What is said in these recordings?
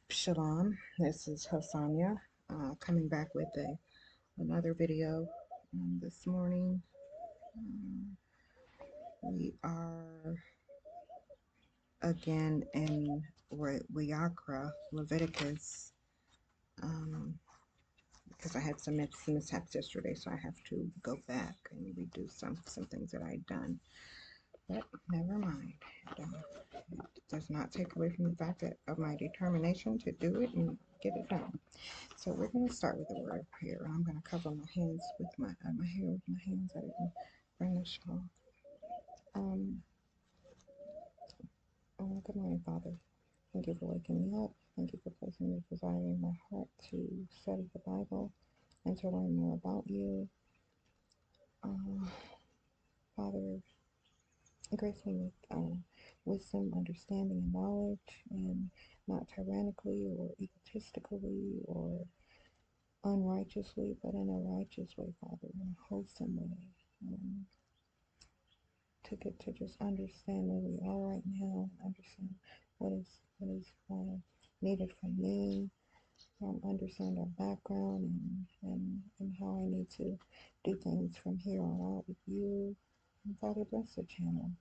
Shalom, this is Hasanya coming back with another video this morning. Um, we are again in Wayakra, Leviticus, because I had some mishaps yesterday, so I have to go back and redo some things that I'd done. But never mind. It does not take away from the fact of my determination to do it and get it done. So we're going to start with the word of prayer. I'm going to cover my hands with my hair with my hands. I didn't bring the shawl. Good morning, Father. Thank you for waking me up. Thank you for placing the desire in my heart to study the Bible and to learn more about you. Father, grace me with wisdom, understanding, and knowledge, and not tyrannically or egotistically or unrighteously, but in a righteous way, Father, in a wholesome way. To get to just understand where we are right now, understand what is needed from me, understand our background and how I need to do things from here on out with you. And Father, bless the channel.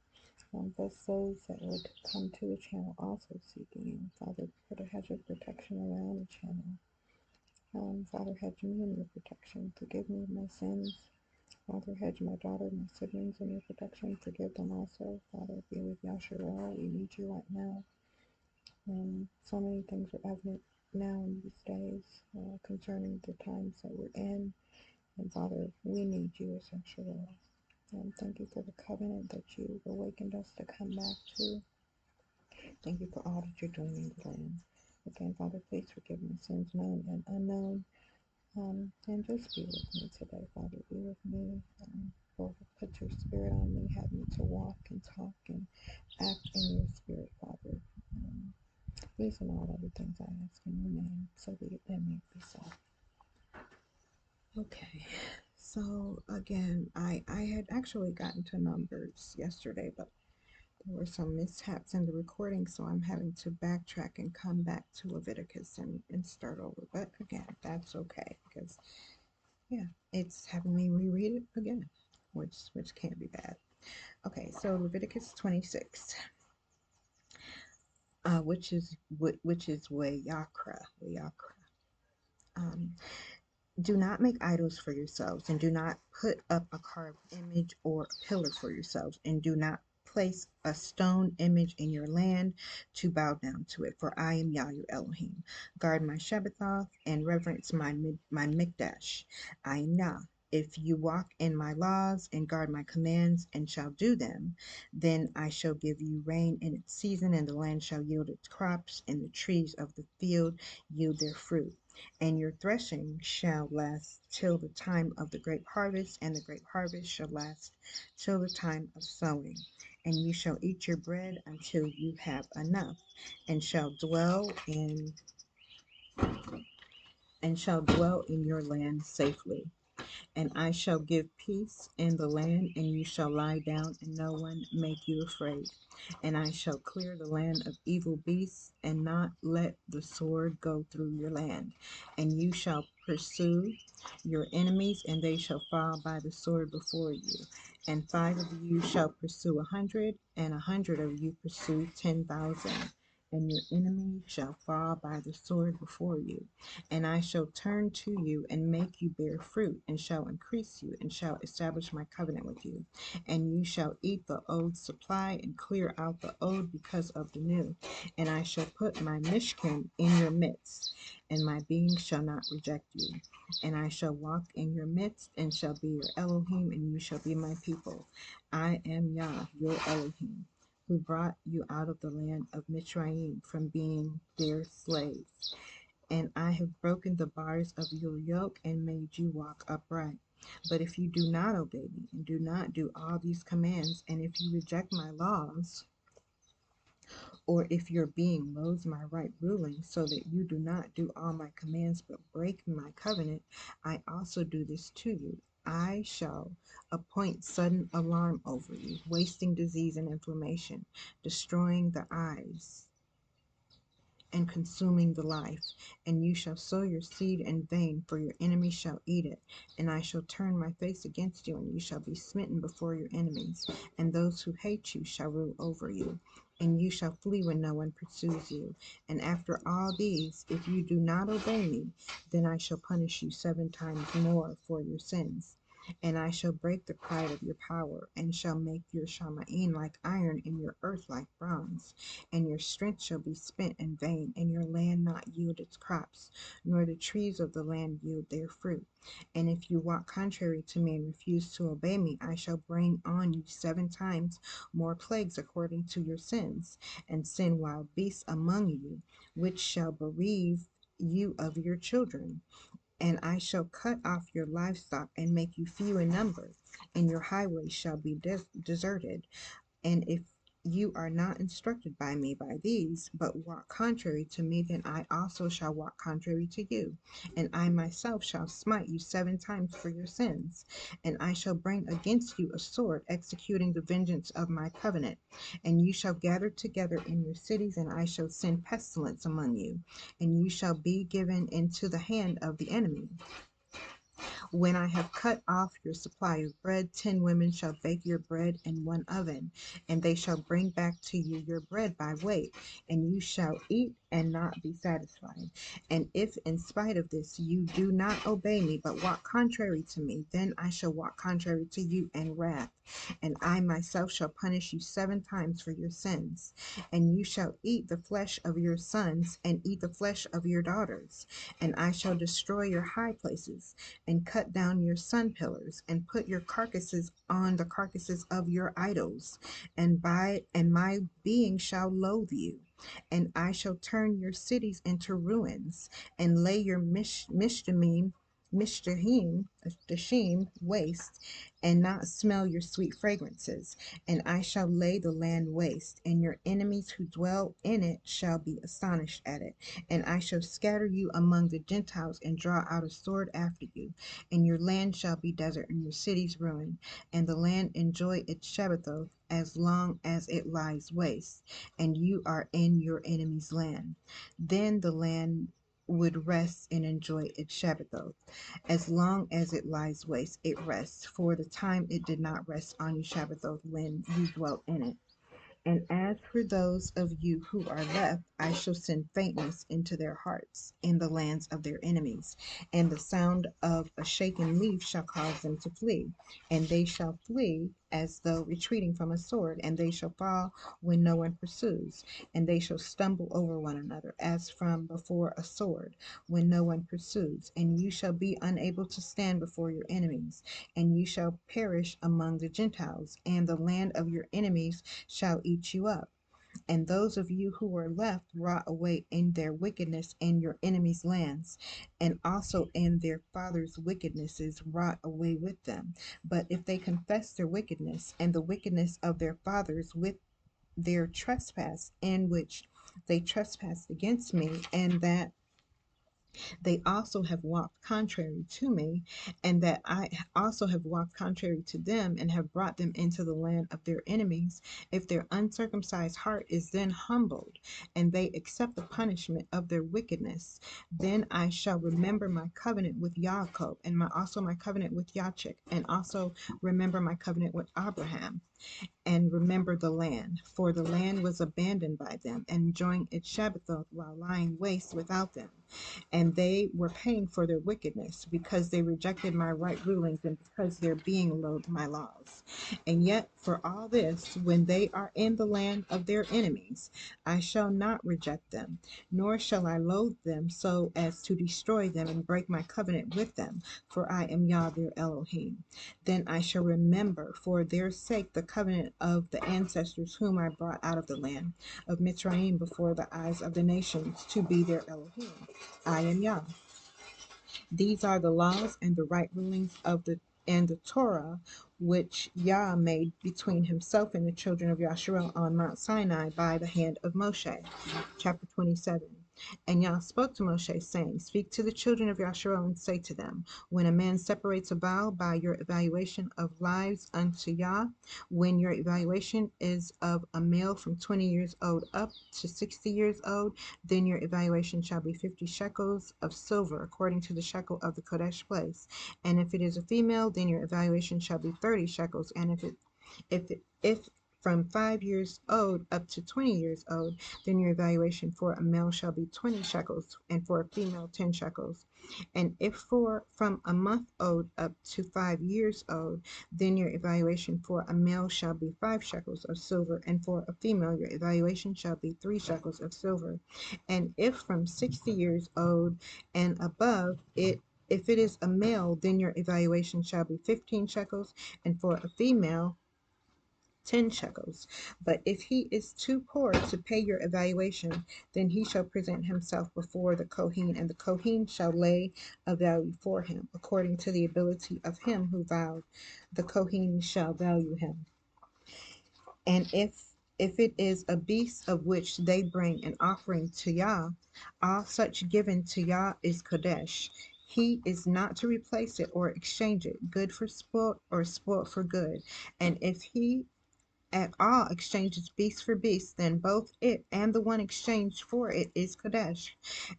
Bless those that would come to the channel also seeking you. Father, put a hedge of protection around the channel. Father, hedge me in your protection. Forgive me of my sins. Father, hedge my daughter, my siblings in your protection. Forgive them also. Father, be with Yasharel. We need you right now. So many things are evident now in these days concerning the times that we're in. And Father, we need you as Yasharel. Thank you for the covenant that you've awakened us to come back to. Thank you for all that you're doing in the land. Again, Father, please forgive my sins, known and unknown. And just be with me today, Father. Be with me. Lord, put your spirit on me. Have me to walk and talk and act in your spirit, Father. These and all other things I ask in your name, so that it may be so. Okay, so again, I had actually gotten to Numbers yesterday, but there were some mishaps in the recording, so I'm having to backtrack and come back to Leviticus and start over. But again, that's okay, because yeah, it's having me reread it again, which can't be bad. Okay, so Leviticus 26, which is Wayakra. Do not make idols for yourselves, and do not put up a carved image or a pillar for yourselves, and do not place a stone image in your land to bow down to it, for I am Yah your Elohim. Guard my Shabbathoth and reverence my Mikdash. I am Yah. If you walk in my laws and guard my commands and shall do them, then I shall give you rain in its season, and the land shall yield its crops, and the trees of the field yield their fruit. And your threshing shall last till the time of the grape harvest, and the grape harvest shall last till the time of sowing. And you shall eat your bread until you have enough, and shall dwell in your land safely. And I shall give peace in the land, and you shall lie down, and no one make you afraid. And I shall clear the land of evil beasts, and not let the sword go through your land. And you shall pursue your enemies, and they shall fall by the sword before you. And 5 of you shall pursue 100, and 100 of you pursue 10,000. And your enemy shall fall by the sword before you. And I shall turn to you and make you bear fruit, and shall increase you, and shall establish my covenant with you. And you shall eat the old supply, and clear out the old because of the new. And I shall put my mishkan in your midst, and my being shall not reject you. And I shall walk in your midst, and shall be your Elohim, and you shall be my people. I am Yah, your Elohim, who brought you out of the land of Mitzrayim from being their slaves. And I have broken the bars of your yoke and made you walk upright. But if you do not obey me and do not do all these commands, and if you reject my laws, or if your being loathes my right ruling, so that you do not do all my commands but break my covenant, I also do this to you. I shall appoint sudden alarm over you, wasting disease and inflammation, destroying the eyes and consuming the life. And you shall sow your seed in vain, for your enemies shall eat it. And I shall turn my face against you, and you shall be smitten before your enemies, and those who hate you shall rule over you. And you shall flee when no one pursues you. And after all these, if you do not obey me, then I shall punish you 7 times more for your sins. And I shall break the pride of your power, and shall make your Shamaim like iron, and your earth like bronze. And your strength shall be spent in vain, and your land not yield its crops, nor the trees of the land yield their fruit. And if you walk contrary to me and refuse to obey me, I shall bring on you 7 times more plagues according to your sins, and send wild beasts among you, which shall bereave you of your children. And I shall cut off your livestock and make you few in number, and your highways shall be deserted. And if you are not instructed by me by these, but walk contrary to me, then I also shall walk contrary to you. And I myself shall smite you 7 times for your sins. And I shall bring against you a sword, executing the vengeance of my covenant. And you shall gather together in your cities, and I shall send pestilence among you. And you shall be given into the hand of the enemy. When I have cut off your supply of bread, 10 women shall bake your bread in one oven, and they shall bring back to you your bread by weight, and you shall eat and not be satisfied. And if in spite of this you do not obey me, but walk contrary to me, then I shall walk contrary to you in wrath, and I myself shall punish you 7 times for your sins. And you shall eat the flesh of your sons, and eat the flesh of your daughters, and I shall destroy your high places, and cut down your sun pillars, and put your carcasses on the carcasses of your idols, and my being shall loathe you. And I shall turn your cities into ruins, and lay your Mishtahim waste, and not smell your sweet fragrances. And I shall lay the land waste, and your enemies who dwell in it shall be astonished at it. And I shall scatter you among the Gentiles, and draw out a sword after you. And your land shall be desert, and your cities ruined, and the land enjoy its Shabbathoth as long as it lies waste, and you are in your enemy's land. Then the land would rest and enjoy its Shabbathoth. As long as it lies waste, it rests, for the time it did not rest on you Shabbathoth when you dwelt in it. And as for those of you who are left, I shall send faintness into their hearts in the lands of their enemies, and the sound of a shaken leaf shall cause them to flee, and they shall flee as though retreating from a sword, and they shall fall when no one pursues, and they shall stumble over one another as from before a sword when no one pursues, and you shall be unable to stand before your enemies, and you shall perish among the Gentiles, and the land of your enemies shall eat you up. And those of you who are left rot away in their wickedness in your enemies' lands, and also in their fathers' wickednesses rot away with them. But if they confess their wickedness and the wickedness of their fathers with their trespass, in which they trespassed against me, and that they also have walked contrary to me, and that I also have walked contrary to them, and have brought them into the land of their enemies. If their uncircumcised heart is then humbled, and they accept the punishment of their wickedness, then I shall remember my covenant with Yaakov, and also my covenant with Yachik, and also remember my covenant with Abraham, and remember the land. For the land was abandoned by them, and enjoying its Shabbathoth while lying waste without them. And they were paying for their wickedness, because they rejected my right rulings, and because their being loathed my laws. And yet for all this, when they are in the land of their enemies, I shall not reject them, nor shall I loathe them so as to destroy them and break my covenant with them, for I am Yah their Elohim. Then I shall remember for their sake the covenant of the ancestors whom I brought out of the land of Mitzrayim before the eyes of the nations, to be their Elohim. I am Yah. These are the laws and the right rulings of the Torah, which Yah made between himself and the children of Yasharel on Mount Sinai by the hand of Moshe. Chapter 27. And Yah spoke to Moshe, saying, Speak to the children of Yasharel and say to them, When a man separates a vow by your evaluation of lives unto Yah, when your evaluation is of a male from 20 years old up to 60 years old, then your evaluation shall be 50 shekels of silver, according to the shekel of the Kodesh place. And if it is a female, then your evaluation shall be 30 shekels. And if from 5 years old up to 20 years old, then your evaluation for a male shall be 20 shekels, and for a female 10 shekels. And if from a month old up to 5 years old, then your evaluation for a male shall be 5 shekels of silver, and for a female your evaluation shall be 3 shekels of silver. And if from 60 years old and above, if it is a male, then your evaluation shall be 15 shekels, and for a female 10 shekels. But if he is too poor to pay your evaluation, then he shall present himself before the Kohen, and the Kohen shall lay a value for him, according to the ability of him who vowed. The Kohen shall value him. And if it is a beast of which they bring an offering to Yah, all such given to Yah is Kodesh. He is not to replace it or exchange it, good for spoilt or spoilt for good. And if he at all exchanges beast for beast, then both it and the one exchanged for it is Kodesh.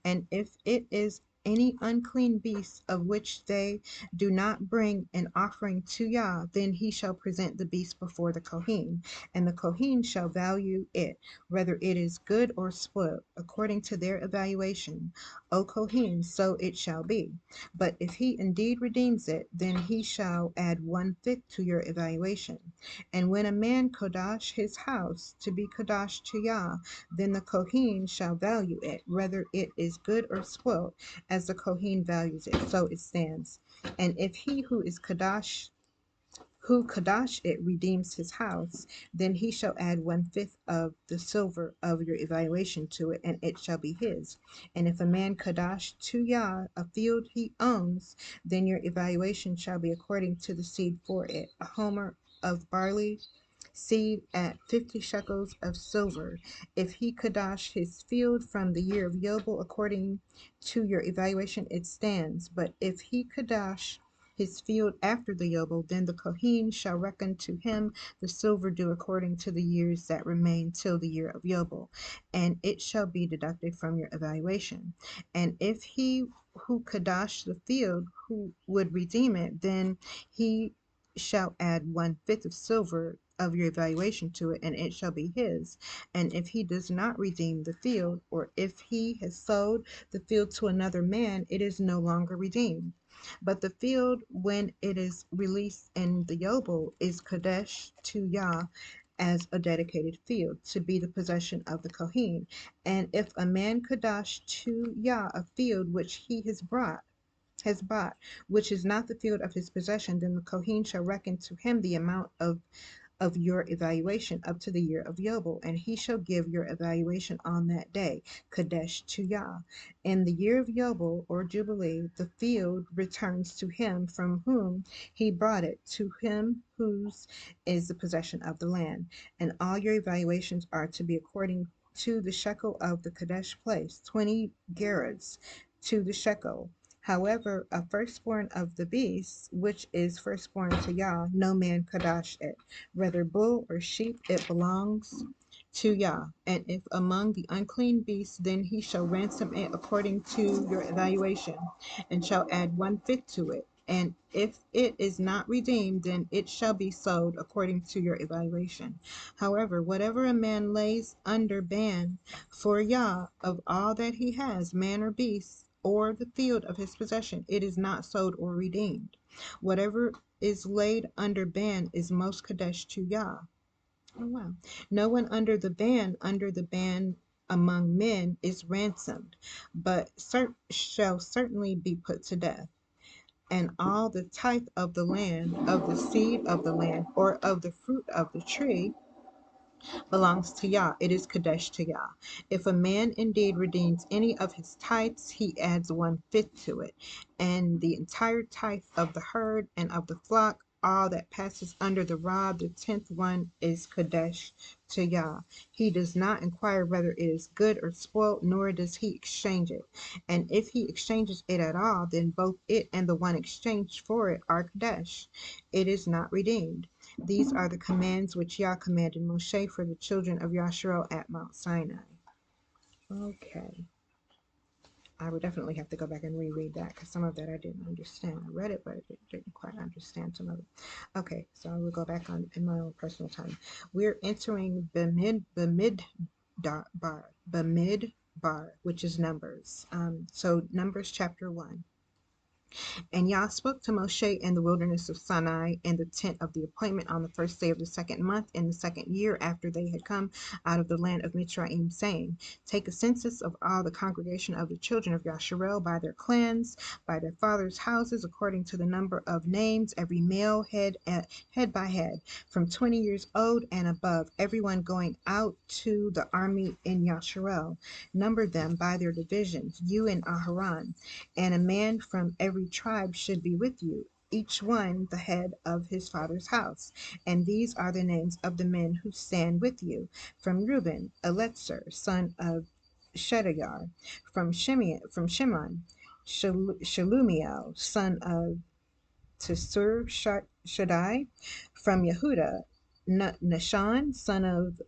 And if it is any unclean beast of which they do not bring an offering to Yah, then he shall present the beast before the Kohen, and the Kohen shall value it, whether it is good or spoiled, according to their evaluation. O Kohen, so it shall be. But if he indeed redeems it, then he shall add 1/5 to your evaluation. And when a man kodash his house to be kodash to Yah, then the Kohen shall value it, whether it is good or spoiled, as the Kohen values it, so it stands. And if he who kadash it redeems his house, then he shall add 1/5 of the silver of your evaluation to it, and it shall be his. And if a man kadash to Yah a field he owns, then your evaluation shall be according to the seed for it, a homer of barley seed at 50 shekels of silver. If he kadash his field from the year of Yobel, according to your evaluation, it stands. But if he kadash his field after the Yobel, then the Kohen shall reckon to him the silver due according to the years that remain till the year of Yobel, and it shall be deducted from your evaluation. And if he who kadash the field who would redeem it, then he shall add 1/5 of silver of your evaluation to it, and it shall be his. And if he does not redeem the field, or if he has sold the field to another man, it is no longer redeemed. But the field, when it is released in the Yobel, is Kodesh to Yah as a dedicated field, to be the possession of the Kohen. And if a man Kodesh to Yah a field which he has bought, which is not the field of his possession, then the Kohen shall reckon to him the amount of your evaluation up to the year of Yobel, and he shall give your evaluation on that day, Kadesh to Yah. In the year of Yobel, or Jubilee, the field returns to him from whom he brought it, to him whose is the possession of the land. And all your evaluations are to be according to the shekel of the Kadesh place, 20 gerahs to the shekel. However, a firstborn of the beast, which is firstborn to Yah, no man kadash it, whether bull or sheep, it belongs to Yah. And if among the unclean beasts, then he shall ransom it according to your evaluation, and shall add 1/5 to it. And if it is not redeemed, then it shall be sold according to your evaluation. However, whatever a man lays under ban for Yah of all that he has, man or beast, or the field of his possession, it is not sold or redeemed. Whatever is laid under ban is most kadesh to Yah. Oh wow. No one under the ban among men is ransomed, but shall certainly be put to death. And all the tithe of the land, of the seed of the land, or of the fruit of the tree, belongs to Yah. It is Kadesh to Yah. If a man indeed redeems any of his tithes, he adds 1/5 to it. And the entire tithe of the herd and of the flock, all that passes under the rod. The 10th one is Kadesh to Yah. He does not inquire whether it is good or spoiled, nor does he exchange it. And if he exchanges it at all, then both it and the one exchanged for it are Kadesh. It is not redeemed. These are the commands which Yah commanded Moshe for the children of Yasharel at Mount Sinai. Okay. I would definitely have to go back and reread that because some of that I didn't understand. I read it, but I didn't quite understand some of it. Okay, so I will go back on in my own personal time. We're entering Bamidbar, which is Numbers. So Numbers chapter 1. And Yah spoke to Moshe in the wilderness of Sinai in the tent of the appointment on the first day of the second month in the second year after they had come out of the land of Mitzrayim, saying, Take a census of all the congregation of the children of Yasharel by their clans, by their fathers' houses, according to the number of names, every male head by head, from 20 years old and above, everyone going out to the army in Yasharel. Number them by their divisions, you and Aharon, and a man from every tribe should be with you, each one the head of his father's house. And these are the names of the men who stand with you. From Reuben, Eliezer, son of Shedayar. From Shimon, Shalumiel, son of Tesur Shaddai. From Yehuda, Nahshon, son of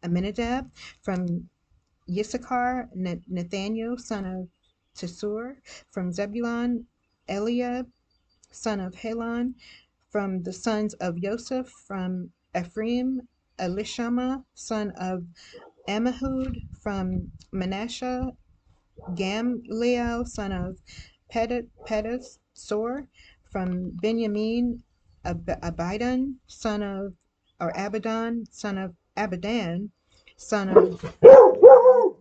Aminadab. From Yissachar, Nathaniel, son of Tesur. From Zebulun, Eliab, son of Helon. From the sons of Joseph, from Ephraim, Elishama, son of Ammihud. From Manasseh, Gamliel, son of Pedasor. From Benjamin, Abidan, son of Abidan, son of Abidan, son of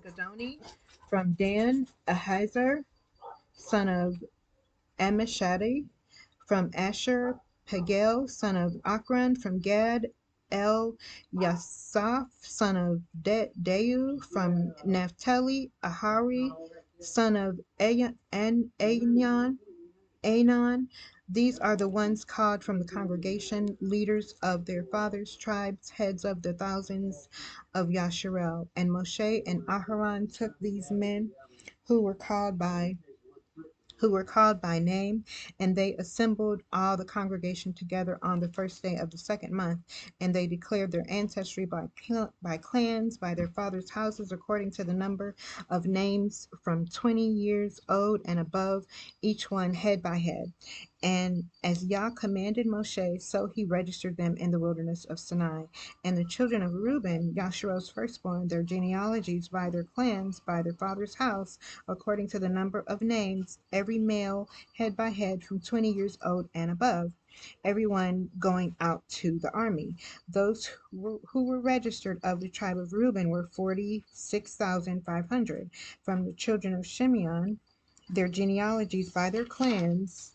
Gadoni. From Dan, Ahiezer, son of Amishadi. From Asher, Pagel, son of Akron. From Gad, Yasaph, son of Deu. From Naphtali, Ahari, son of Anon. These are the ones called from the congregation, leaders of their fathers' tribes, heads of the thousands of Yasharel. And Moshe and Aharon took these men who were called by name, and they assembled all the congregation together on the first day of the second month, and they declared their ancestry by clans, by their fathers' houses, according to the number of names, from 20 years old and above, each one head by head. And as Yah commanded Moshe, so he registered them in the wilderness of Sinai. And the children of Reuben, Yasharel's firstborn, their genealogies by their clans, by their father's house, according to the number of names, every male head by head from 20 years old and above, everyone going out to the army. Those who were registered of the tribe of Reuben were 46,500. From the children of Shimeon, their genealogies by their clans,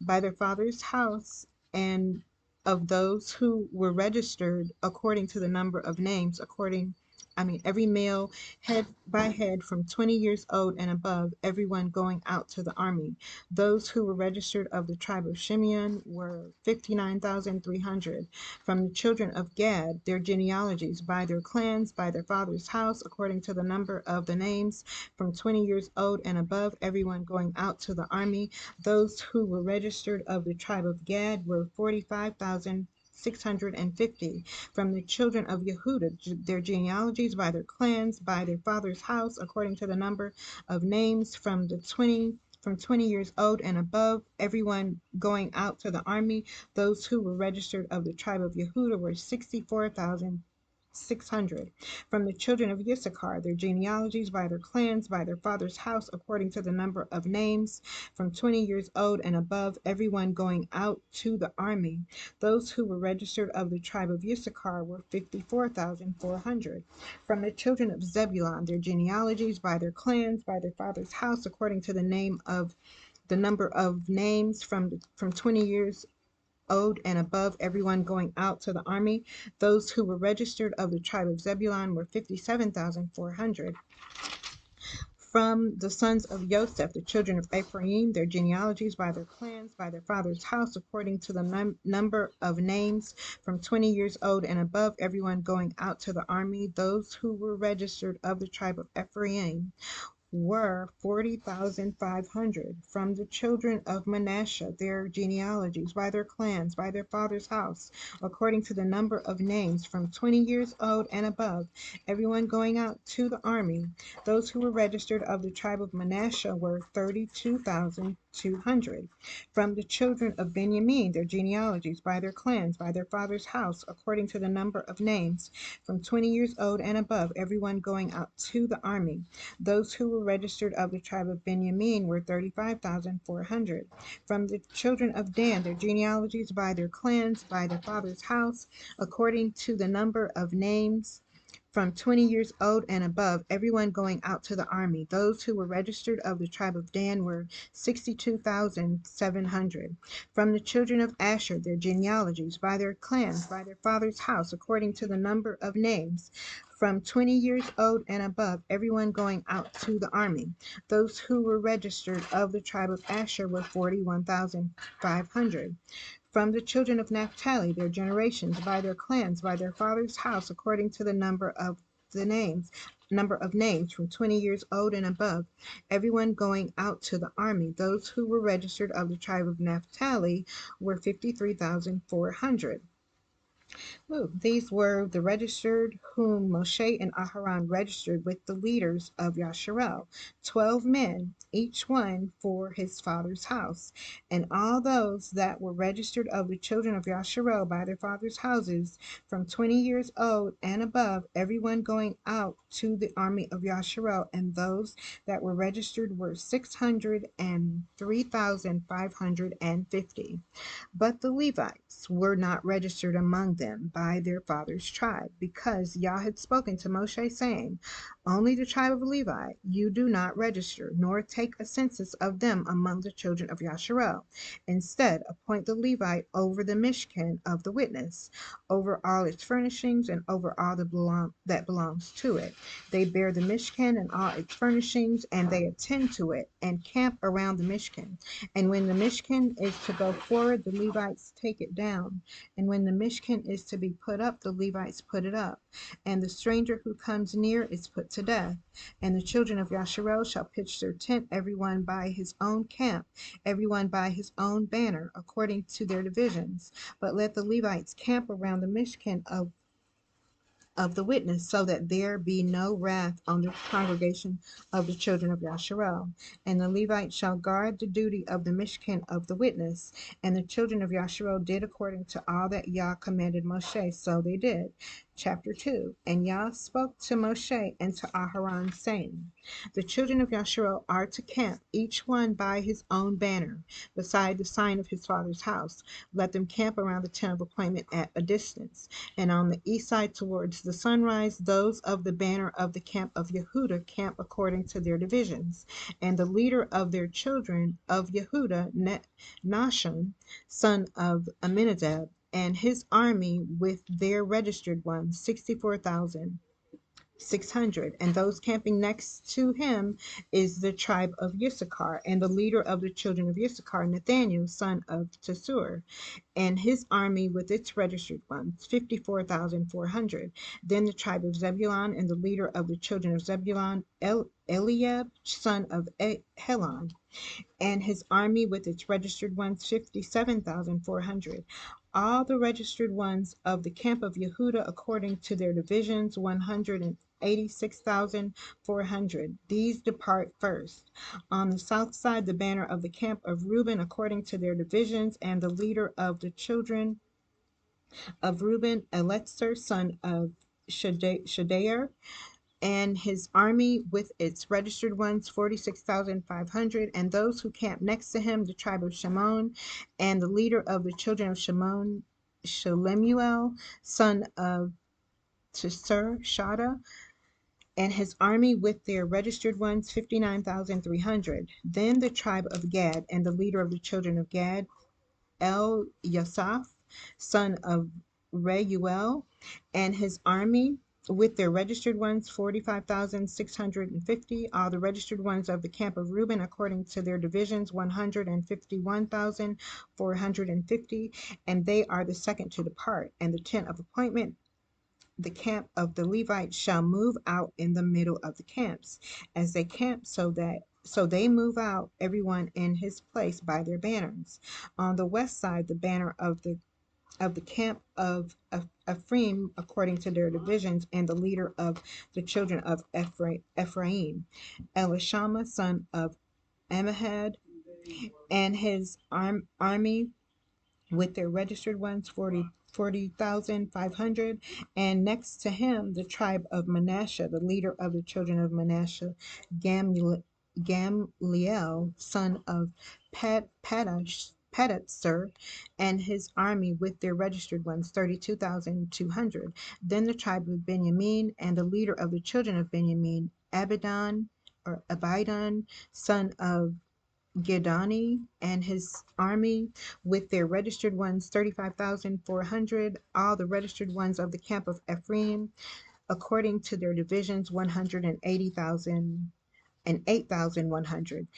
by their father's house, and of those who were registered according to the number of names, every male head by head from 20 years old and above, everyone going out to the army. Those who were registered of the tribe of Shimeon were 59,300. From the children of Gad, their genealogies by their clans, by their father's house, according to the number of the names, from 20 years old and above, everyone going out to the army. Those who were registered of the tribe of Gad were 45,650. From the children of Yehuda, their genealogies by their clans, by their father's house, according to the number of names, from 20 years old and above, everyone going out to the army. Those who were registered of the tribe of Yehuda were 64,600. From the children of Issachar, their genealogies by their clans, by their father's house, according to the number of names, from 20 years old and above, everyone going out to the army. Those who were registered of the tribe of Issachar were 54,400. From the children of Zebulun, their genealogies by their clans, by their father's house, according to the number of names, from 20 years old and above, everyone going out to the army. Those who were registered of the tribe of Zebulun were 57,400. From the sons of Joseph, the children of Ephraim, their genealogies by their clans, by their father's house, according to the number of names, from 20 years old and above, everyone going out to the army, those who were registered of the tribe of Ephraim, were 40,500. From the children of Manasseh, their genealogies, by their clans, by their father's house, according to the number of names, from 20 years old and above, everyone going out to the army. Those who were registered of the tribe of Manasseh were 32,200. From the children of Benjamin, their genealogies, by their clans, by their father's house, according to the number of names, from 20 years old and above, everyone going out to the army. Those who were registered of the tribe of Benjamin were 35,400. From the children of Dan, their genealogies, by their clans, by their father's house, according to the number of names, from 20 years old and above, everyone going out to the army. Those who were registered of the tribe of Dan were 62,700. From the children of Asher, their genealogies, by their clans, by their father's house, according to the number of names, from 20 years old and above, everyone going out to the army. Those who were registered of the tribe of Asher were 41,500. From the children of Naphtali, their generations, by their clans, by their father's house, according to the number of names, from 20 years old and above, everyone going out to the army. Those who were registered of the tribe of Naphtali were 53,400. These were the registered whom Moshe and Aharon registered with the leaders of Yasharel, 12 men, each one for his father's house. And all those that were registered of the children of Yasharel by their father's houses, from 20 years old and above, everyone going out to the army of Yasharel, and those that were registered were 603,550. But the Levites were not registered among them by their father's tribe, because Yah had spoken to Moshe, saying, only the tribe of Levi you do not register, nor take a census of them among the children of Yasharel. Instead, appoint the Levite over the Mishkan of the witness, over all its furnishings, and over all that belongs to it. They bear the Mishkan and all its furnishings, and they attend to it, and camp around the Mishkan. And when the Mishkan is to go forward, the Levites take it down. And when the Mishkan is to be put up, the Levites put it up. And the stranger who comes near is put to death. And the children of Yasharel shall pitch their tent, everyone by his own camp, everyone by his own banner, according to their divisions. But let the Levites camp around the Mishkan of the witness, so that there be no wrath on the congregation of the children of Yasharel. And the Levites shall guard the duty of the Mishkan of the witness. And the children of Yasharel did according to all that Yah commanded Moshe, so they did. Chapter 2. And Yah spoke to Moshe and to Aharon, saying, the children of Yasharel are to camp, each one by his own banner, beside the sign of his father's house. Let them camp around the tent of appointment at a distance. And on the east side towards the sunrise, those of the banner of the camp of Yehuda camp according to their divisions. And the leader of their children of Yehuda, Nahshon, son of Amminadab, and his army with their registered ones, 64,600. And those camping next to him is the tribe of Issachar, and the leader of the children of Issachar, Nathaniel, son of Tesur, and his army with its registered ones, 54,400. Then the tribe of Zebulun, and the leader of the children of Zebulun, Eliab, son of Helon, and his army with its registered ones, 57,400. All the registered ones of the camp of Yehuda according to their divisions, 186,400. These depart first. On the south side, the banner of the camp of Reuben according to their divisions, and the leader of the children of Reuben, Eliezer, son of Shadair, and his army with its registered ones, 46,500. And those who camped next to him, the tribe of Shimon, and the leader of the children of Shimon, Shelemuel, son of Shada, and his army with their registered ones, 59,300. Then the tribe of Gad, and the leader of the children of Gad, Yasaph, son of Reuel, and his army with their registered ones 45,650. All the registered ones of the camp of Reuben according to their divisions 151,450, and they are the second to depart. And the tent of appointment, the camp of the Levites, shall move out in the middle of the camps as they camp, so they move out everyone in his place by their banners. On the west side, the banner of the camp of Ephraim according to their divisions, and the leader of the children of Ephraim, Elishama son of Ammihud, and his army with their registered ones 40,500. And next to him, the tribe of Manasseh, the leader of the children of Manasseh, Gamliel, son of Pedahsur, and his army with their registered ones 32,200. Then the tribe of Benjamin, and the leader of the children of Benjamin, Abidan, son of Gedani, and his army with their registered ones 35,400. All the registered ones of the camp of Ephraim according to their divisions 180,000 and 8,100.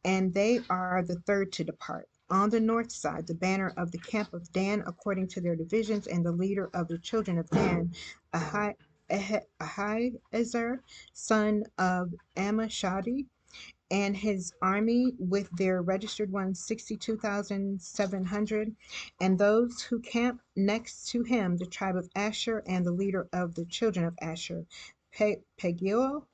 And they are the third to depart. On the north side, the banner of the camp of Dan according to their divisions, and the leader of the children of Dan, Ahiezer, son of Amishadi, and his army with their registered ones 62,700. And those who camp next to him, the tribe of Asher, and the leader of the children of Asher, Pagiel,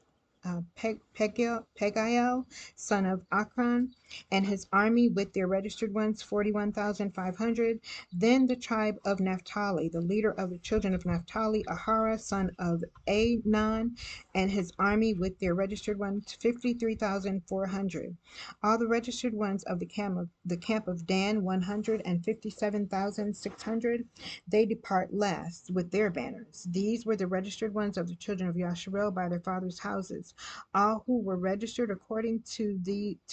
Pagiel, son of Akron, and his army with their registered ones 41,500. Then the tribe of Naphtali, the leader of the children of Naphtali, Ahara, son of Anan, and his army with their registered ones 53,400. All the registered ones of the camp of Dan 157,600. They depart last with their banners. These were the registered ones of the children of Yasharel by their fathers' houses. All who were registered according to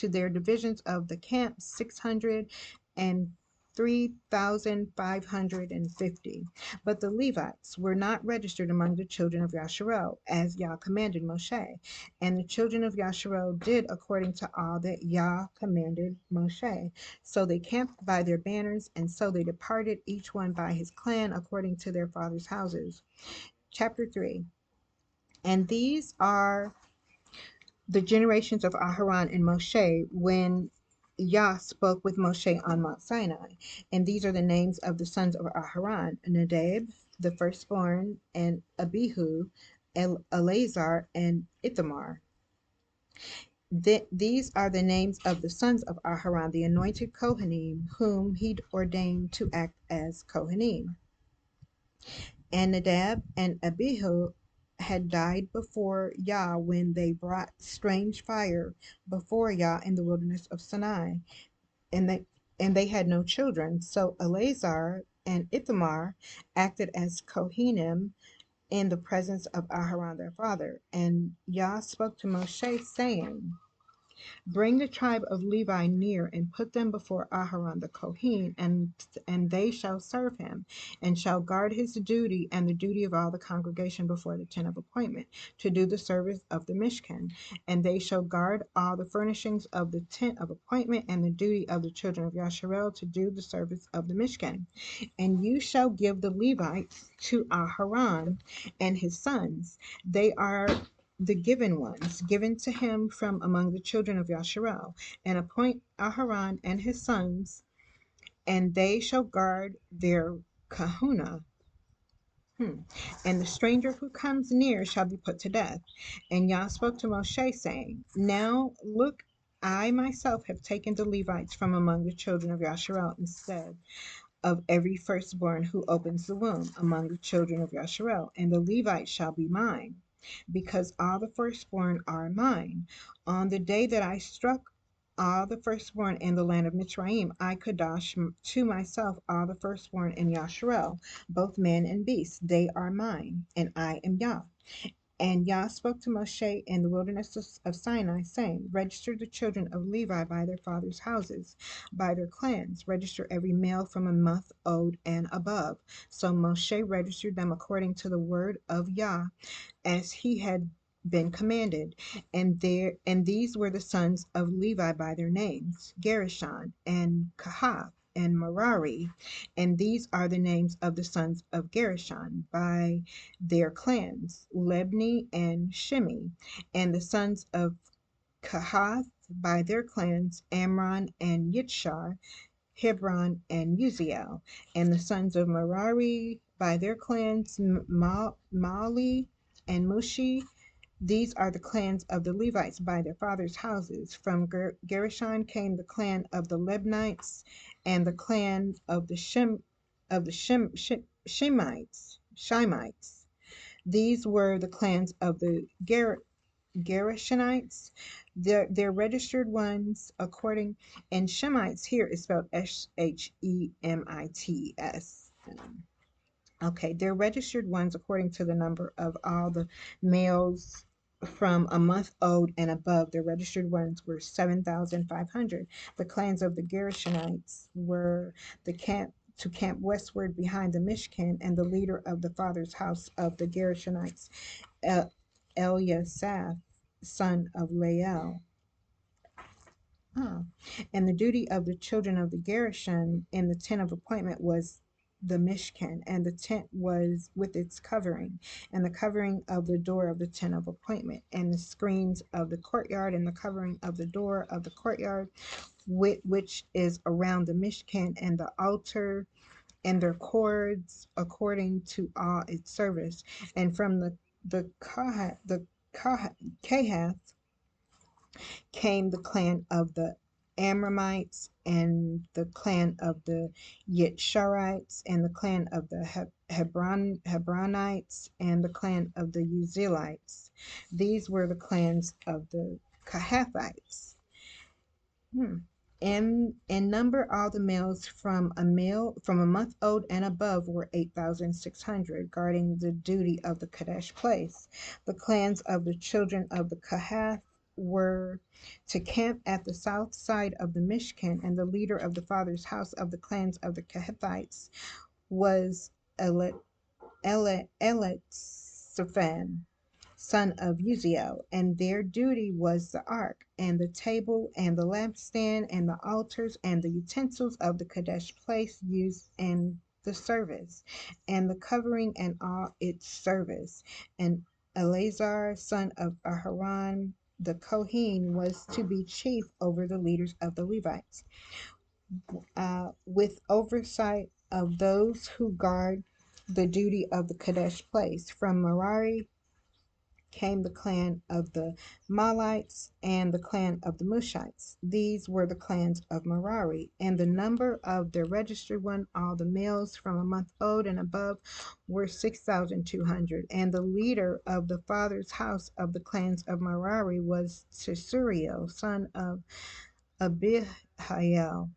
their divisions of the camp 603,550. But the Levites were not registered among the children of Yasharel, as Yah commanded Moshe. And the children of Yasharel did according to all that Yah commanded Moshe. So they camped by their banners, and so they departed, each one by his clan according to their fathers' houses. Chapter 3. And these are the generations of Aharon and Moshe when Yah spoke with Moshe on Mount Sinai. And these are the names of the sons of Aharon: Nadab, the firstborn, and Abihu, Eleazar, and Ithamar. These are the names of the sons of Aharon, the anointed Kohanim, whom he ordained to act as Kohanim. And Nadab and Abihu had died before Yah when they brought strange fire before Yah in the wilderness of Sinai, and they had no children. So Eleazar and Ithamar acted as Kohanim in the presence of Aharon their father. And Yah spoke to Moshe, saying, Bring the tribe of Levi near, and put them before Aharon the Kohen, and they shall serve him, and shall guard his duty and the duty of all the congregation before the tent of appointment, to do the service of the Mishkan. And they shall guard all the furnishings of the tent of appointment, and the duty of the children of Yasharel to do the service of the Mishkan. And you shall give the Levites to Aharon and his sons. They are the given ones, given to him from among the children of Yasharel, and appoint Aharon and his sons, and they shall guard their kahuna. And the stranger who comes near shall be put to death. And Yah spoke to Moshe, saying, Now look, I myself have taken the Levites from among the children of Yasharel instead of every firstborn who opens the womb among the children of Yasharel, and the Levites shall be mine, because all the firstborn are mine. On the day that I struck all the firstborn in the land of Mitzrayim, I kadosh to myself all the firstborn in Yasharel, both man and beast. They are mine, and I am Yah. And Yah spoke to Moshe in the wilderness of Sinai, saying, register the children of Levi by their fathers' houses, by their clans. Register every male from a month old and above. So Moshe registered them according to the word of Yah, as he had been commanded. And these were the sons of Levi by their names: Gershon and Kahath and Merari. And these are the names of the sons of Gershon by their clans: Libni and Shimi. And the sons of Kahath by their clans: Amram and Yitshar, Hebron and Uziel. And the sons of Merari by their clans: Mali and Mushi. These are the clans of the Levites by their fathers' houses. From Gershon came the clan of the Lebnites, and the clan of the Shemites. These were the clans of the Gershonites. Their registered ones, according, and Shemites here is spelled Shemites. Okay, they're registered ones according to the number of all the males from a month old and above. The registered ones were 7,500. The clans of the Gershonites were the camp westward behind the Mishkan, and the leader of the father's house of the Gershonites, Eliasaph, son of Lael. Ah. And the duty of the children of the Gershon in the tent of appointment was the Mishkan, and the tent was with its covering, and the covering of the door of the tent of appointment, and the screens of the courtyard, and the covering of the door of the courtyard, which is around the Mishkan, and the altar, and their cords according to all its service. And from the Kahath came the clan of the Amramites, and the clan of the Yitsharites, and the clan of the Hebronites, and the clan of the Uzzielites. These were the clans of the Kahathites. In number, all the males from a month old and above were 8,600, guarding the duty of the Kadesh place. The clans of the children of the Kahath were to camp at the south side of the Mishkan, and the leader of the father's house of the clans of the Kahathites was Elitzaphan, son of Uziel, and their duty was the ark, and the table, and the lampstand, and the altars, and the utensils of the Kadesh place used in the service, and the covering and all its service. And Eleazar, son of Aharon, the Kohen, was to be chief over the leaders of the Levites, with oversight of those who guard the duty of the Kadesh place. From Merari came the clan of the Malites and the clan of the Mushites. These were the clans of Merari, and the number of their registered one, all the males from a month old and above, were 6,200. And the leader of the father's house of the clans of Merari was Tesuriel, son of Abihail.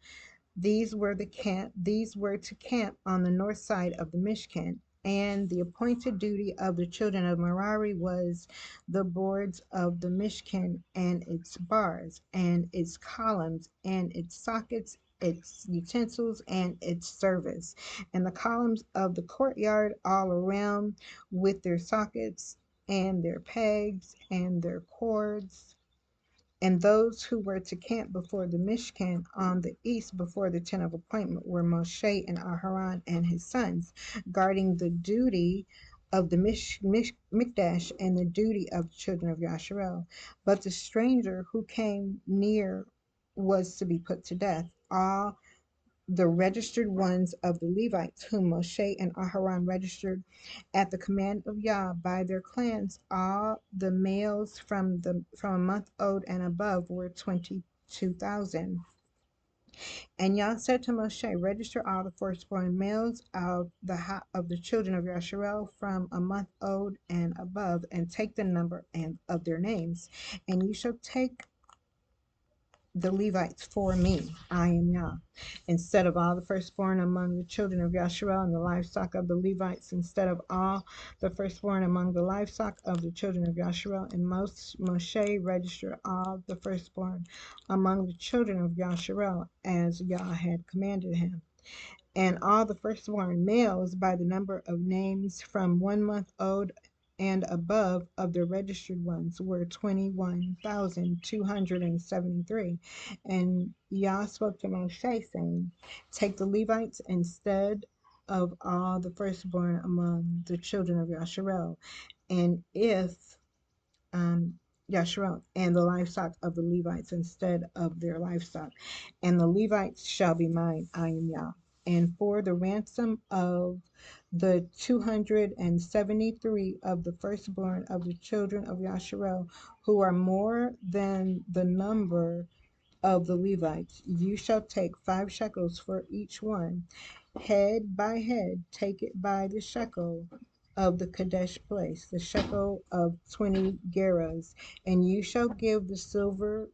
These were to camp on the north side of the Mishkan. And the appointed duty of the children of Merari was the boards of the Mishkan, and its bars, and its columns, and its sockets, its utensils, and its service, and the columns of the courtyard all around, with their sockets, and their pegs, and their cords. And those who were to camp before the Mishkan on the east before the tent of appointment were Moshe and Aharon and his sons, guarding the duty of the Mikdash and the duty of the children of Yasharel. But the stranger who came near was to be put to death. All the registered ones of the Levites, whom Moshe and Aharon registered at the command of Yah by their clans, all the males from a month old and above were 22,000. And Yah said to Moshe, register all the firstborn males of the children of Yasharel from a month old and above, and take the number of their names. And you shall take the Levites for me. I am Yah. Instead of all the firstborn among the children of Yasharel and the livestock of the Levites, instead of all the firstborn among the livestock of the children of Yasharel, and Moshe registered all the firstborn among the children of Yasharel as Yah had commanded him. And all the firstborn males by the number of names from 1 month old and above of the registered ones were 21,273. And Yah spoke to Moshe, saying, take the Levites instead of all the firstborn among the children of Yasharel, and if Yasharel, and the livestock of the Levites instead of their livestock. And the Levites shall be mine, I am Yah. And for the ransom of the 273 of the firstborn of the children of Yasharel, who are more than the number of the Levites, you shall take 5 shekels for each one, head by head, take it by the shekel of the Kadesh place, the shekel of 20 gerahs, and you shall give the silver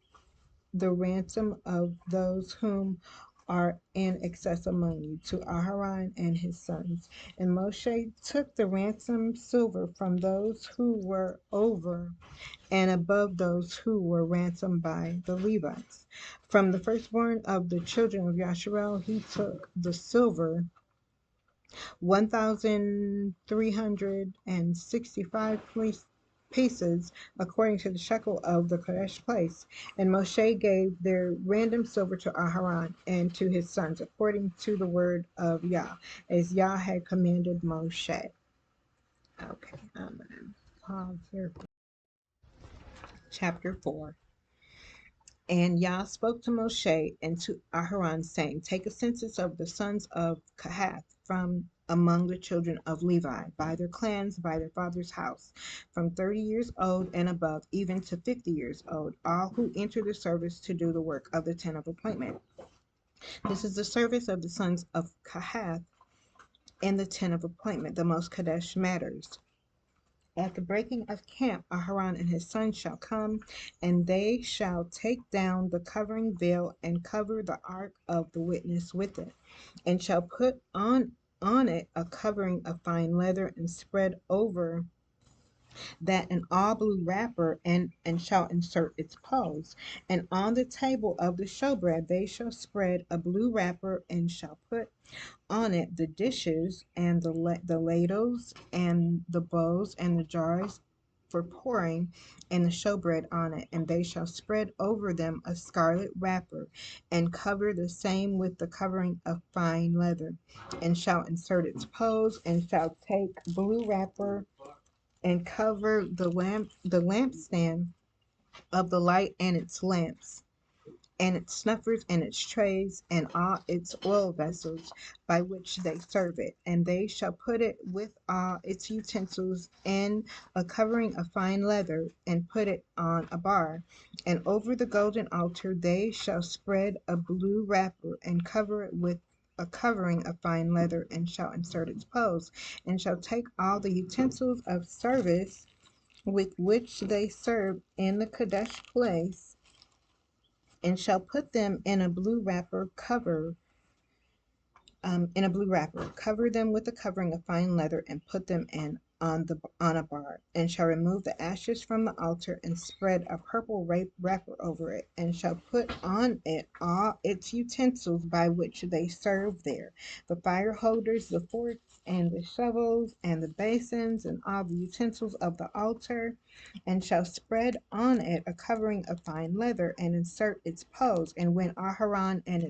the ransom of those whom are in excess among you to Aharon and his sons. And Moshe took the ransom silver from those who were over and above those who were ransomed by the Levites. From the firstborn of the children of Yasharel, he took the silver 1,365 pieces according to the shekel of the Kadesh place. And Moshe gave their random silver to Aharon and to his sons according to the word of Yah, as Yah had commanded Moshe. Okay, I'm going to pause here. Chapter 4. And Yah spoke to Moshe and to Aharon, saying, take a census of the sons of Kohath from among the children of Levi, by their clans, by their father's house, from 30 years old and above, even to 50 years old, all who enter the service to do the work of the tent of appointment. This is the service of the sons of Kohath in the tent of appointment, the most Kadesh matters. At the breaking of camp, Aharon and his sons shall come, and they shall take down the covering veil and cover the ark of the witness with it, and shall put on it a covering of fine leather, and spread over that an all blue wrapper, and shall insert its poles. And on the table of the showbread they shall spread a blue wrapper, and shall put on it the dishes and the ladles and the bowls and the jars for pouring, and the showbread on it. And they shall spread over them a scarlet wrapper, and cover the same with the covering of fine leather, and shall insert its poles, and shall take blue wrapper and cover the lampstand of the light and its lamps, and its snuffers and its trays, and all its oil vessels by which they serve it. And they shall put it with all its utensils in a covering of fine leather, and put it on a bar. And over the golden altar they shall spread a blue wrapper, and cover it with a covering of fine leather, and shall insert its poles, and shall take all the utensils of service with which they serve in the Kadesh place, and shall put them in a blue wrapper, cover them with a covering of fine leather, and put them on a bar, and shall remove the ashes from the altar, and spread a purple wrapper over it, and shall put on it all its utensils by which they serve there, the fire holders, the forks, and the shovels, and the basins, and all the utensils of the altar, and shall spread on it a covering of fine leather, and insert its poles. And when Aharon and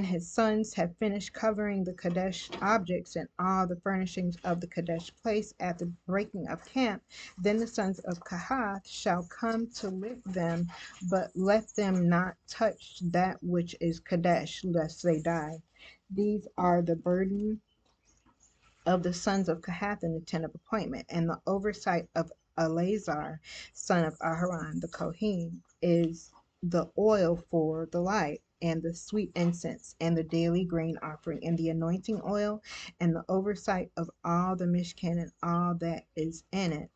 his sons have finished covering the Kadesh objects and all the furnishings of the Kadesh place at the breaking of camp, then the sons of Kohath shall come to lift them, but let them not touch that which is Kadesh, lest they die. These are the burden of the sons of Kohath in the tent of appointment, and the oversight of Eleazar, son of Aharon, the Kohen, is the oil for the light, and the sweet incense, and the daily grain offering, and the anointing oil, and the oversight of all the Mishkan and all that is in it,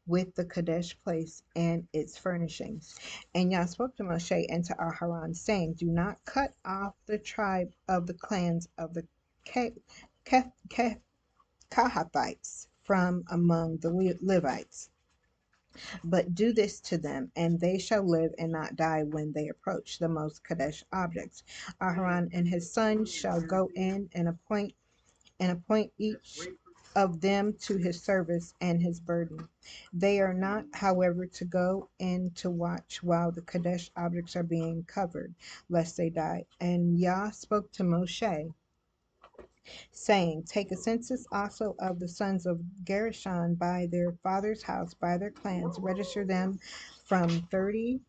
with the Kadesh place and its furnishings. And Yah spoke to Moshe and to Aharon, saying, do not cut off the tribe of the clans of the Kahathites from among the Levites, but do this to them, and they shall live and not die when they approach the most Kadesh objects. Aharon and his sons shall go in and appoint each of them to his service and his burden. They are not, however, to go in to watch while the Kadesh objects are being covered, lest they die. And Yah spoke to Moshe, saying, take a census also of the sons of Gershon by their father's house, by their clans, register them from 30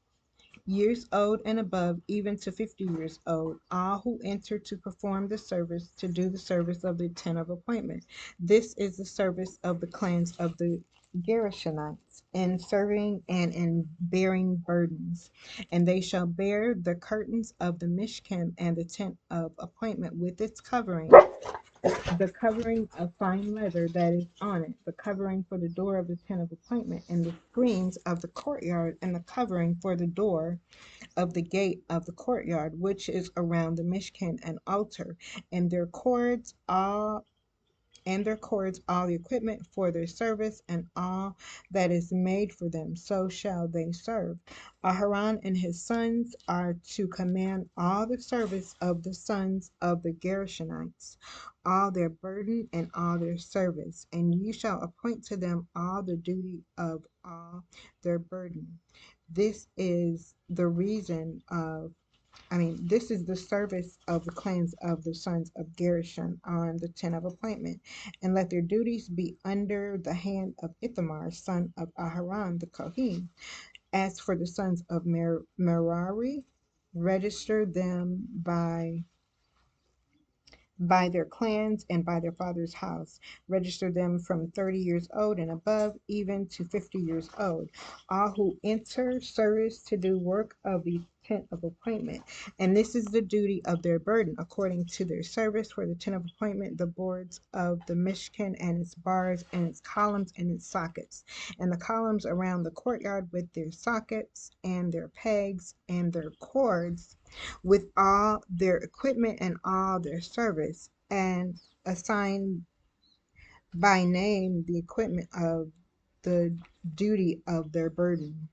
years old and above, even to 50 years old, all who enter to perform the service, to do the service of the tent of appointment. This is the service of the clans of the Gershonites, in serving and in bearing burdens. And they shall bear the curtains of the Mishkan and the tent of appointment with its covering, the covering of fine leather that is on it, the covering for the door of the tent of appointment, and the screens of the courtyard, and the covering for the door of the gate of the courtyard, which is around the Mishkan and altar, and their cords, all the equipment for their service, and all that is made for them, so shall they serve. Aharon and his sons are to command all the service of the sons of the Gershonites, all their burden and all their service, and you shall appoint to them all the duty of all their burden. This is the reason of this is the service of the clans of the sons of Gershon on the tent of appointment, and let their duties be under the hand of Ithamar, son of Aharon the Kohen. As for the sons of Merari, register them by their clans and by their father's house. Register them from 30 years old and above, even to 50 years old, all who enter service to do work of the tent of appointment. And this is the duty of their burden, according to their service for the tent of appointment, the boards of the Mishkan and its bars and its columns and its sockets, and the columns around the courtyard with their sockets and their pegs and their cords, with all their equipment and all their service, and assign by name the equipment of the duty of their burden.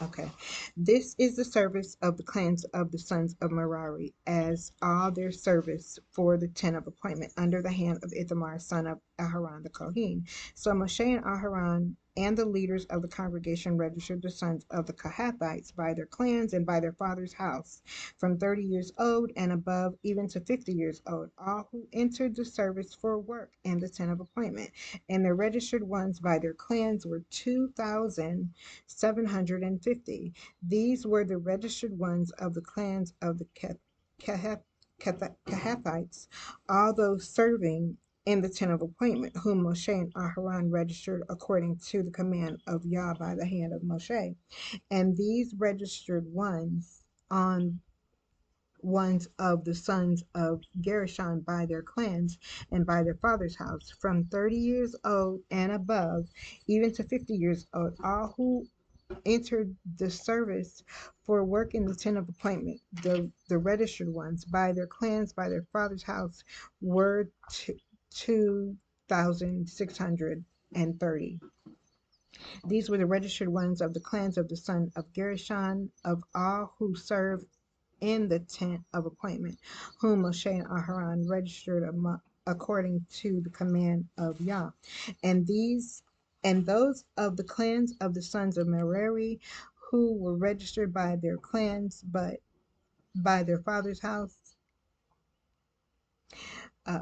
Okay. This is the service of the clans of the sons of Merari, as all their service for the tent of appointment, under the hand of Ithamar, son of Aharon the Kohen. So Moshe and Aharon and the leaders of the congregation registered the sons of the Kohathites by their clans and by their father's house, from 30 years old and above, even to 50 years old, all who entered the service for work in the tent of appointment. And the registered ones by their clans were 2,750. These were the registered ones of the clans of the Kohathites, all those serving in the tent of appointment, whom Moshe and Aharon registered according to the command of Yah by the hand of Moshe. And these registered ones of the sons of Gershon by their clans and by their father's house, from 30 years old and above, even to 50 years old, all who entered the service for work in the tent of appointment. The registered ones by their clans, by their father's house, were 2,630. These were the registered ones of the clans of the son of Gershon, of all who serve in the tent of appointment, whom Moshe and Aharon registered according to the command of Yah. And those of the clans of the sons of Merari, who were registered by their clans, but by their father's house,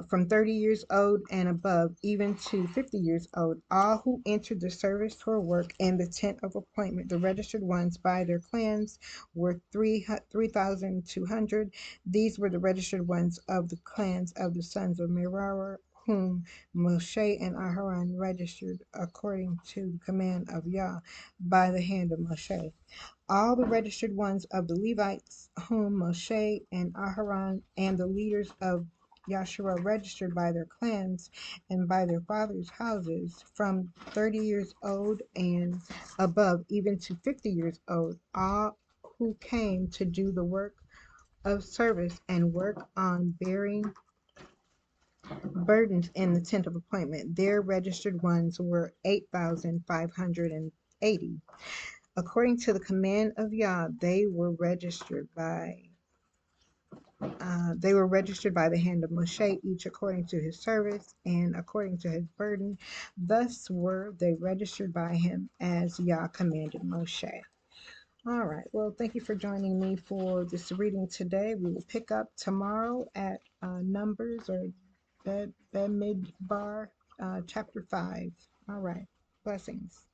from 30 years old and above, even to 50 years old, all who entered the service for work in the tent of appointment. The registered ones by their clans were 3,200. These were the registered ones of the clans of the sons of Merari, whom Moshe and Aharon registered according to the command of Yah by the hand of Moshe. All the registered ones of the Levites, whom Moshe and Aharon and the leaders of Yahshua registered by their clans and by their fathers' houses, from 30 years old and above, even to 50 years old, all who came to do the work of service and work on bearing burdens in the tent of appointment. Their registered ones were 8,580. According to the command of Yah, they were registered by the hand of Moshe, each according to his service and according to his burden. Thus were they registered by him as Yah commanded Moshe. All right. Well, thank you for joining me for this reading today. We will pick up tomorrow at Numbers or Bemidbar, chapter 5. All right. Blessings.